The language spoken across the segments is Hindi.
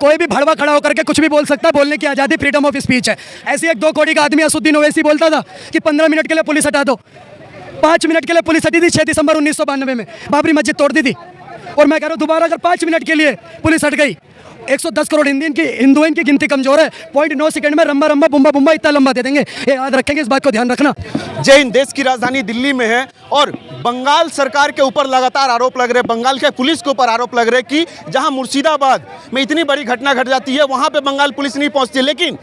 कोई भी भड़वा खड़ा होकर के कुछ भी बोल सकता है, बोलने की आज़ादी, फ्रीडम ऑफ स्पीच है। ऐसे एक 2 कौड़ी का आदमी असुद्दीन ओवैसी बोलता था कि 15 मिनट के लिए पुलिस हटा दो। 5 मिनट के लिए पुलिस हटी थी 6 दिसंबर 1992 में, बाबरी मस्जिद तोड़ दी थी। और मैं कह रहा हूँ दोबारा अगर 5 मिनट के लिए पुलिस हट गई, 110 करोड़ हिंदू की गिनती कमजोर है, 0.9 सेकंड में रंबा रंबा बुम्बा बुम्बा इतना लंबा दे देंगे। ये याद रखेंगे, इस बात को ध्यान रखना। जय हिंद। देश की राजधानी दिल्ली में है और बंगाल सरकार के ऊपर लगातार आरोप लग रहे, बंगाल के पुलिस के ऊपर आरोप लग रहे कि जहां मुर्शिदाबाद में इतनी बड़ी घटना घट जाती है वहां पे बंगाल पुलिस नहीं पहुंचती, लेकिन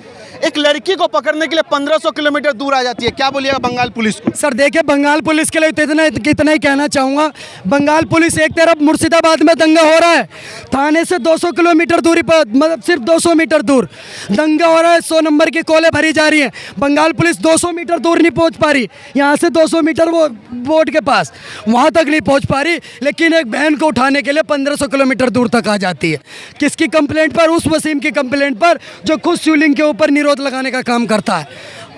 एक लड़की को पकड़ने के लिए 1500 किलोमीटर दूर आ जाती है। क्या बोलिएगा बंगाल पुलिस को? सर देखिए, बंगाल पुलिस के लिए तो इतना ही कहना चाहूँगा। बंगाल पुलिस एक तरफ मुर्शिदाबाद में दंगा हो रहा है, थाने से 200 किलोमीटर दूरी पर, मतलब सिर्फ 200 मीटर दूर दंगा हो रहा है, 100 नंबर की कॉलें भरी जा रही हैं। बंगाल पुलिस 200 मीटर दूर नहीं पहुँच पा रही, यहाँ से 200 मीटर वो बोर्ड के पास, वहाँ तक नहीं पहुँच पा रही, लेकिन एक बहन को उठाने के लिए 1500 किलोमीटर दूर तक आ जाती है। किसकी कंप्लेंट पर? उस वसीम की कंप्लेंट पर जो खुद शिवलिंग के ऊपर निरोध लगाने का काम करता है।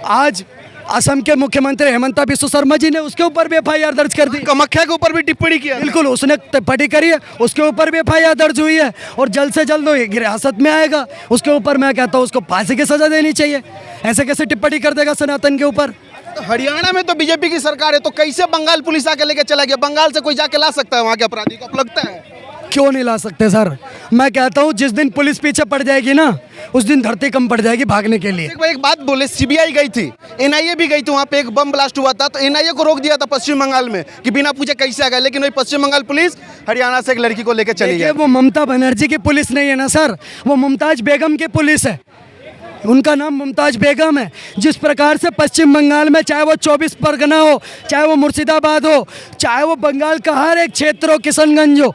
आज असम के मुख्यमंत्री हिमंता बिस्वा शर्मा जी ने उसके ऊपर भी FIR दर्ज कर दी। कामाख्या के ऊपर भी टिप्पणी किया। बिल्कुल, उसने टिप्पणी करी है, उसके ऊपर भी FIR दर्ज हुई है और जल्द से जल्द वो हिरासत में आएगा। उसके ऊपर मैं कहता हूँ उसको फांसी की सजा देनी चाहिए। ऐसे कैसे टिप्पणी कर देगा सनातन के ऊपर? तो हरियाणा में तो बीजेपी की सरकार है, तो कैसे बंगाल पुलिस आके लेके चला गया? बंगाल से कोई जाके ला सकता है वहाँ के अपराधी को? लगता है क्यों नहीं ला सकते सर? मैं कहता हूँ जिस दिन पुलिस पीछे पड़ जाएगी ना, उस दिन धरती कम पड़ जाएगी भागने के लिए। एक बात बोले, CBI गई थी, NIA भी गई थी, वहाँ पे एक बम ब्लास्ट हुआ था, तो NIA को रोक दिया था पश्चिम बंगाल में कि बिना पूछे कैसे आ गए, लेकिन वही पश्चिम बंगाल पुलिस हरियाणा से एक लड़की को लेकर चली गई। वो ममता बनर्जी की पुलिस नहीं है ना सर, वो मुमताज बेगम की पुलिस है। उनका नाम मुमताज बेगम है। जिस प्रकार से पश्चिम बंगाल में, चाहे वो 24 परगना हो, चाहे वो मुर्शिदाबाद हो, चाहे वो बंगाल का हर एक क्षेत्र हो, किशनगंज हो,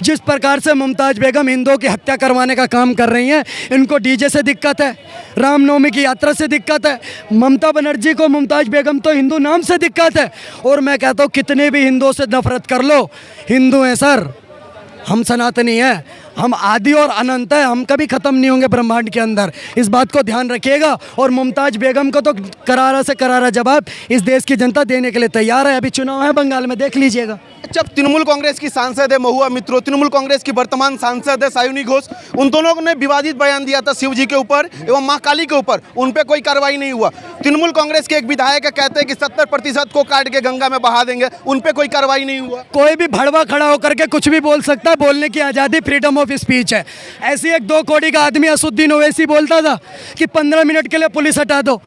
जिस प्रकार से मुमताज बेगम हिंदुओं की हत्या करवाने का काम कर रही हैं, इनको डीजे से दिक्कत है, रामनवमी की यात्रा से दिक्कत है। ममता बनर्जी को, मुमताज बेगम तो हिंदू नाम से दिक्कत है। और मैं कहता हूँ कितने भी हिंदुओं से नफरत कर लो, हिंदू हैं सर, हम सनातनी हैं, हम आदि और अनंत है, हम कभी ख़त्म नहीं होंगे ब्रह्मांड के अंदर। इस बात को ध्यान रखिएगा। और मुमताज बेगम को तो करारा से करारा जवाब इस देश की जनता देने के लिए तैयार है। अभी चुनाव है बंगाल में, देख लीजिएगा। अच्छा, तृणमूल कांग्रेस की सांसद है महुआ मित्रो, तृणमूल कांग्रेस की वर्तमान सांसद है सायुनी घोष, उन दोनों ने विवादित बयान दिया था शिव जी के ऊपर एवं माँ काली के ऊपर, उन पर कोई कार्रवाई नहीं हुआ। तृणमूल कांग्रेस के एक विधायक कहते हैं कि 70% को काट के गंगा में बहा देंगे, उन पर कोई कार्रवाई नहीं हुआ। कोई भी भड़वा खड़ा होकर के कुछ भी बोल सकता है, बोलने की आज़ादी, फ्रीडम ऑफ स्पीच है। ऐसे एक 2 कौड़ी का आदमी असुद्दीन ओवैसी बोलता था कि 15 मिनट के लिए पुलिस हटा दो।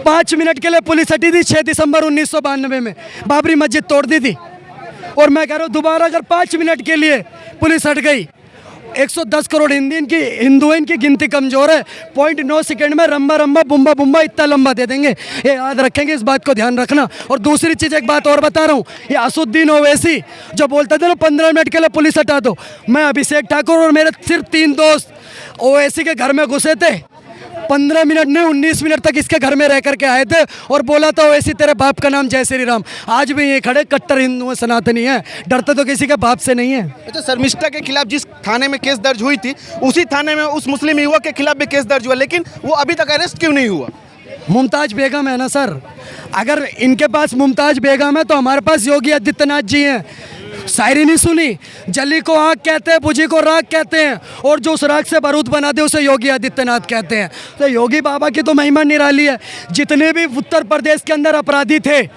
5 मिनट के लिए पुलिस हटी थी 6 दिसंबर 1992 में, बाबरी मस्जिद तोड़ दी थी। और मैं कह रहा हूँ दोबारा अगर 5 मिनट के लिए पुलिस हट गई, 110 करोड़ हिंदू की गिनती कमजोर है, 0.9 सेकंड में रंबा रंबा बुम्बा बुम्बा इतना लंबा दे देंगे। ये याद रखेंगे, इस बात को ध्यान रखना। और दूसरी चीज़, एक बात और बता रहा हूँ, ये असुद्दीन ओवैसी जो बोलता था ना 15 मिनट के लिए पुलिस हटा दो, मैं अभिषेक ठाकुर और मेरे सिर्फ 3 दोस्त ओवैसी के घर में घुसे थे, 15 मिनट नहीं 19 मिनट तक इसके घर में रह करके आए थे और बोला था ओवैसी तेरे बाप का नाम जय श्री राम। आज भी ये खड़े कट्टर हिंदू सनातनी हैं, डरते तो किसी के बाप से नहीं है। अच्छा, शर्मिष्ठा के खिलाफ जिस थाने में केस दर्ज हुई थी, उसी थाने में उस मुस्लिम युवक के खिलाफ भी केस दर्ज हुआ, लेकिन वो अभी तक अरेस्ट क्यों नहीं हुआ? मुमताज बेगम है ना सर। अगर इनके पास मुमताज बेगम है तो हमारे पास योगी आदित्यनाथ जी हैं। शायरी नहीं सुनी, जली को आग कहते हैं, बुझी को राख कहते हैं, और जो उस राख से बारूद बना दे उसे योगी आदित्यनाथ कहते हैं। तो योगी बाबा की तो महिमा निराली है। जितने भी उत्तर प्रदेश के अंदर अपराधी थे,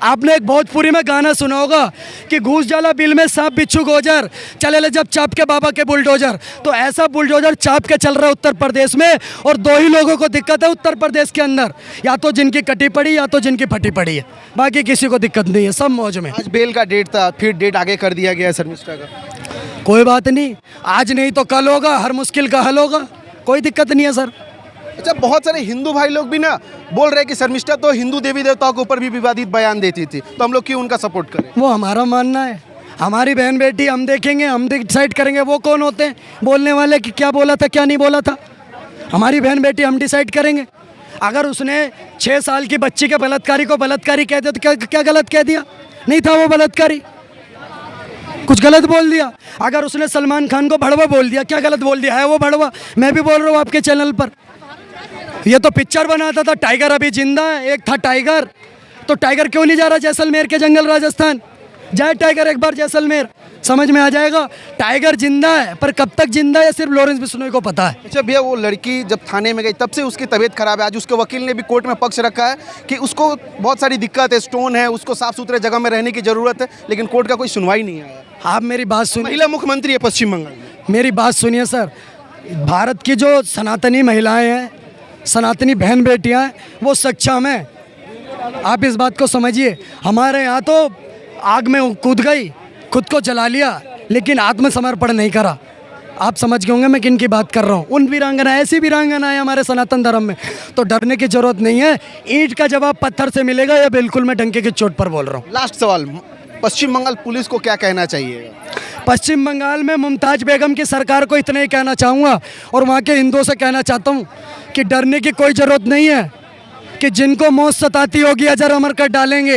आपने एक भोजपुरी में गाना सुना होगा कि घूस जाला बिल में सांप बिच्छू गोजर, चले ले जब चाप के बाबा के बुलडोजर। तो ऐसा बुलडोजर चाप के चल रहा है उत्तर प्रदेश में, और 2 ही लोगों को दिक्कत है उत्तर प्रदेश के अंदर, या तो जिनकी कटी पड़ी या तो जिनकी फटी पड़ी है, बाकी किसी को दिक्कत नहीं है, सब मौज में। आज बेल का डेट था, फिर डेट आगे कर दिया गया है शर्मिष्ठा का। कोई बात नहीं, आज नहीं तो कल होगा, हर मुश्किल का हल होगा, कोई दिक्कत नहीं है सर। अच्छा, बहुत सारे हिंदू भाई लोग भी ना बोल रहे हैं कि शर्मिष्ठा तो हिंदू देवी देवताओं के ऊपर भी विवादित बयान देती थी, तो हम लोग क्यों उनका सपोर्ट करें? वो हमारा मानना है, हमारी बहन बेटी, हम देखेंगे, हम डिसाइड करेंगे। वो कौन होते हैं बोलने वाले कि क्या बोला था क्या नहीं बोला था? हमारी बहन बेटी, हम डिसाइड करेंगे। अगर उसने 6 साल की बच्ची के बलात्कारी को बलात्कारी कह दिया तो क्या गलत कह दिया? नहीं था वो बलात्कारी, कुछ गलत बोल दिया। अगर उसने सलमान खान को भड़वा बोल दिया, क्या गलत बोल दिया? है वो भड़वा? मैं भी बोल रहा हूँ आपके चैनल पर। ये तो पिक्चर बनाता था, टाइगर अभी जिंदा है, एक था टाइगर, तो टाइगर क्यों नहीं जा रहा जैसलमेर के जंगल राजस्थान? जाए टाइगर एक बार जैसलमेर, समझ में आ जाएगा। टाइगर जिंदा है, पर कब तक जिंदा है सिर्फ लॉरेंस बिश्नोई को पता है। अच्छा भैया, वो लड़की जब थाने में गई तब से उसकी तबीयत खराब है। आज उसके वकील ने भी कोर्ट में पक्ष रखा है कि उसको बहुत सारी दिक्कत है, स्टोन है, उसको साफ सुथरे जगह में रहने की ज़रूरत है, लेकिन कोर्ट का कोई सुनवाई नहीं आया। आप मेरी बात सुनिए, महिला मुख्यमंत्री है पश्चिम बंगाल में। मेरी बात सुनिए सर। भारत की जो सनातनी महिलाएं हैं, सनातनी बहन बेटियां हैं, वो सक्षम हैं। आप इस बात को समझिए। हमारे यहाँ तो आग में कूद गई, खुद को जला लिया, लेकिन आत्मसमर्पण नहीं करा। आप समझ गए होंगे मैं किन की बात कर रहा हूँ। उन वीरांगना, ऐसी वीरांगना है हमारे सनातन धर्म में, तो डरने की जरूरत नहीं है। ईंट का जवाब पत्थर से मिलेगा, या बिल्कुल मैं डंके की चोट पर बोल रहा हूँ। लास्ट सवाल, पश्चिम बंगाल पुलिस को क्या कहना चाहिए? पश्चिम बंगाल में मुमताज़ बेगम की सरकार को इतना ही कहना चाहूँगा, और वहाँ के हिंदुओं से कहना चाहता हूँ कि डरने की कोई ज़रूरत नहीं है, कि जिनको मौत सताती होगी अजर अमर कर डालेंगे।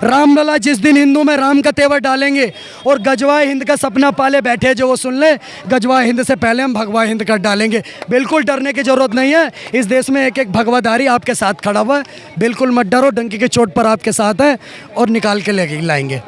रामलला जिस दिन हिंदू में राम का तेवर डालेंगे, और गजवाए हिंद का सपना पाले बैठे जो वो सुन ले, गजवाए हिंद से पहले हम भगवा हिंद कर डालेंगे। बिल्कुल डरने की ज़रूरत नहीं है। इस देश में एक एक भगवाधारी आपके साथ खड़ा हुआ है। बिल्कुल मत डरो, डंकी की चोट पर आपके साथ है और निकाल के ले लाएंगे।